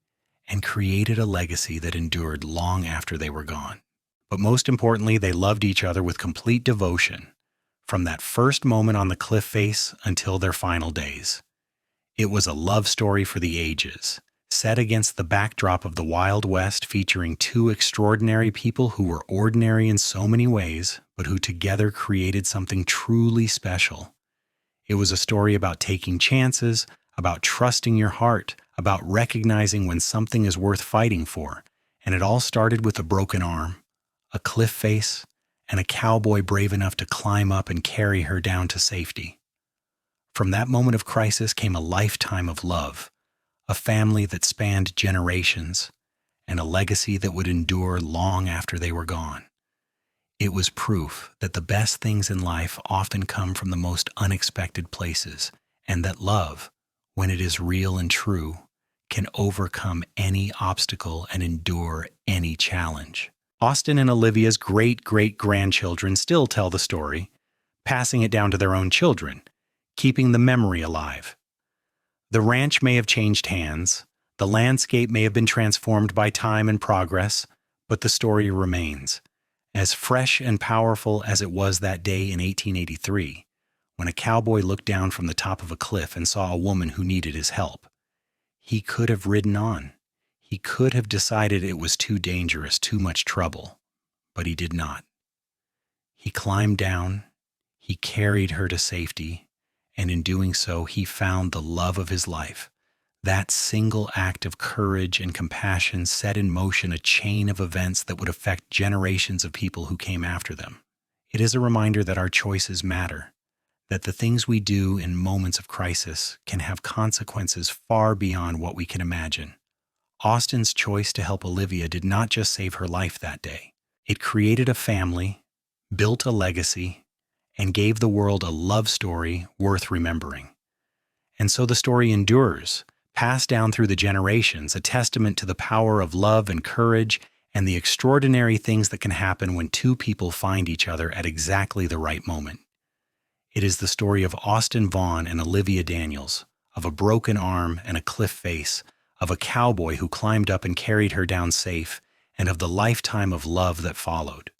and created a legacy that endured long after they were gone. But most importantly, they loved each other with complete devotion, from that first moment on the cliff face until their final days. It was a love story for the ages, set against the backdrop of the Wild West, featuring two extraordinary people who were ordinary in so many ways, but who together created something truly special. It was a story about taking chances, about trusting your heart, about recognizing when something is worth fighting for, and it all started with a broken arm, a cliff face, and a cowboy brave enough to climb up and carry her down to safety. From that moment of crisis came a lifetime of love, a family that spanned generations, and a legacy that would endure long after they were gone. It was proof that the best things in life often come from the most unexpected places, and that love, when it is real and true, can overcome any obstacle and endure any challenge. Austin and Olivia's great-great-grandchildren still tell the story, passing it down to their own children, keeping the memory alive. The ranch may have changed hands, the landscape may have been transformed by time and progress, but the story remains, as fresh and powerful as it was that day in 1883, when a cowboy looked down from the top of a cliff and saw a woman who needed his help. He could have ridden on. He could have decided it was too dangerous, too much trouble, but he did not. He climbed down, he carried her to safety, and in doing so, he found the love of his life. That single act of courage and compassion set in motion a chain of events that would affect generations of people who came after them. It is a reminder that our choices matter, that the things we do in moments of crisis can have consequences far beyond what we can imagine. Austin's choice to help Olivia did not just save her life that day. It created a family, built a legacy, and gave the world a love story worth remembering. And so the story endures, passed down through the generations, a testament to the power of love and courage and the extraordinary things that can happen when two people find each other at exactly the right moment. It is the story of Austin Vaughn and Olivia Daniels, of a broken arm and a cliff face, of a cowboy who climbed up and carried her down safe, and of the lifetime of love that followed.